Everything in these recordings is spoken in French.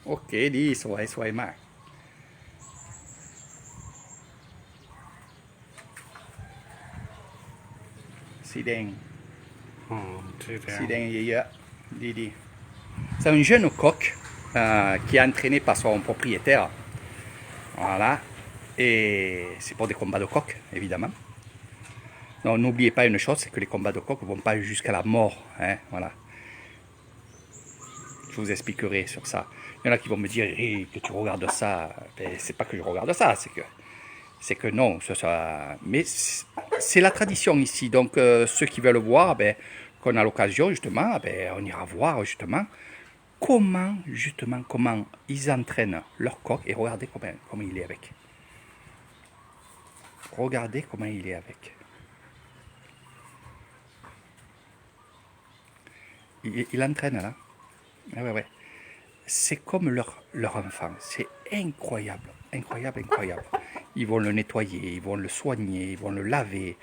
โอเคดีสวยสวยมากสีแดง C'est สี bien. แดงเยอะๆดีๆc'est un jeune coq qui est entraîné par son propriétaire. Voilà. Et c'est pour des combats de coq, évidemment. Non, n'oubliez pas une chose, c'est que les combats de coq ne vont pas jusqu'à la mort. Hein, voilà. Je vous expliquerai sur ça. Il y en a qui vont me dire hey, que tu regardes ça. Ben, c'est pas que je regarde ça, c'est que non. Mais c'est la tradition ici. Donc ceux qui veulent voir, ben, qu'on a l'occasion justement, ben, on ira voir comment ils entraînent leur coq et regardez comment il est avec. Regardez comment il est avec. Il entraîne là. Ah ouais, ouais. C'est comme leur enfant. C'est incroyable, incroyable, incroyable. Ils vont le nettoyer, ils vont le soigner, ils vont le laver,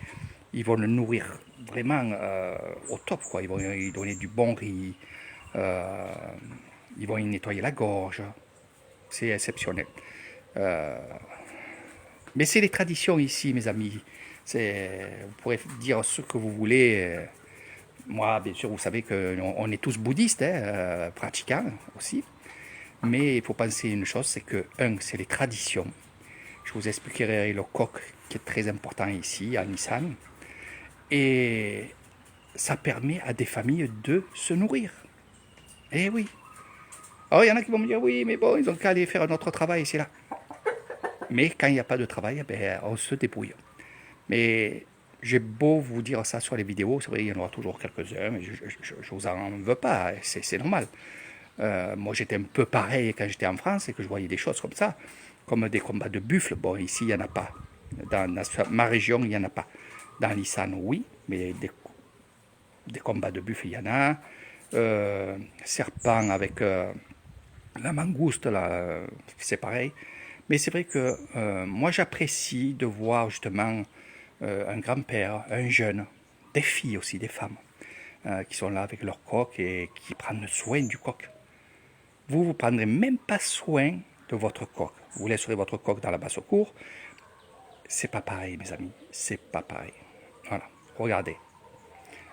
ils vont le nourrir vraiment au top, quoi. Ils vont lui donner du bon riz, euh, ils vont lui nettoyer la gorge. C'est exceptionnel. Euh, mais c'est les traditions ici, mes amis. Vous pourrez dire ce que vous voulez. Moi, bien sûr, vous savez qu'on est tous bouddhistes, hein, pratiquants aussi. Mais il faut penser une chose, c'est que, c'est les traditions. Je vous expliquerai le coq qui est très important ici, à Nissan. Et ça permet à des familles de se nourrir. Eh oui. Alors, il y en a qui vont me dire, oui, mais bon, ils ont qu'à aller faire un autre travail, c'est là. Mais quand il n'y a pas de travail, ben, on se débrouille. Mais j'ai beau vous dire ça sur les vidéos, c'est vrai, il y en aura toujours quelques-uns, mais je ne vous en veux pas, c'est normal. Moi, j'étais un peu pareil quand j'étais en France et que je voyais des choses comme ça, comme des combats de buffles. Bon, ici, il n'y en a pas. Dans ma région, il n'y en a pas. Dans l'Issane, oui, mais des combats de buffles, il y en a. Serpent avec la mangouste, là, c'est pareil. Mais c'est vrai que moi, j'apprécie de voir justement un grand-père, un jeune, des filles aussi, des femmes, qui sont là avec leur coq et qui prennent soin du coq. Vous prendrez même pas soin de votre coq. Vous laisserez votre coq dans la basse-cour. C'est pas pareil, mes amis. C'est pas pareil. Voilà. Regardez.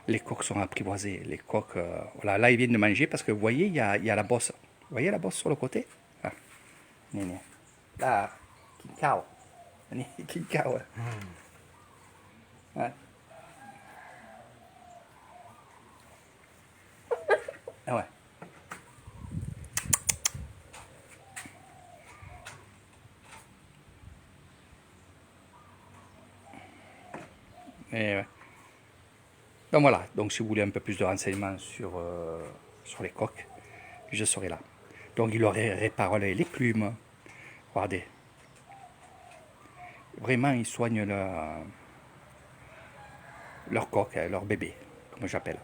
Les coqs sont apprivoisés. Les coqs, voilà. Là, ils viennent de manger parce que vous voyez, il y a la bosse. Vous voyez la bosse sur le côté? Ah. Là, King Cow. King Cow. Ouais. Ah ouais. Et, ouais. Donc voilà. Donc si vous voulez un peu plus de renseignements sur les coqs, je serai là. Donc il leur répare les plumes. Regardez. Vraiment, ils soignent leur coq, leur bébé, comme j'appelle.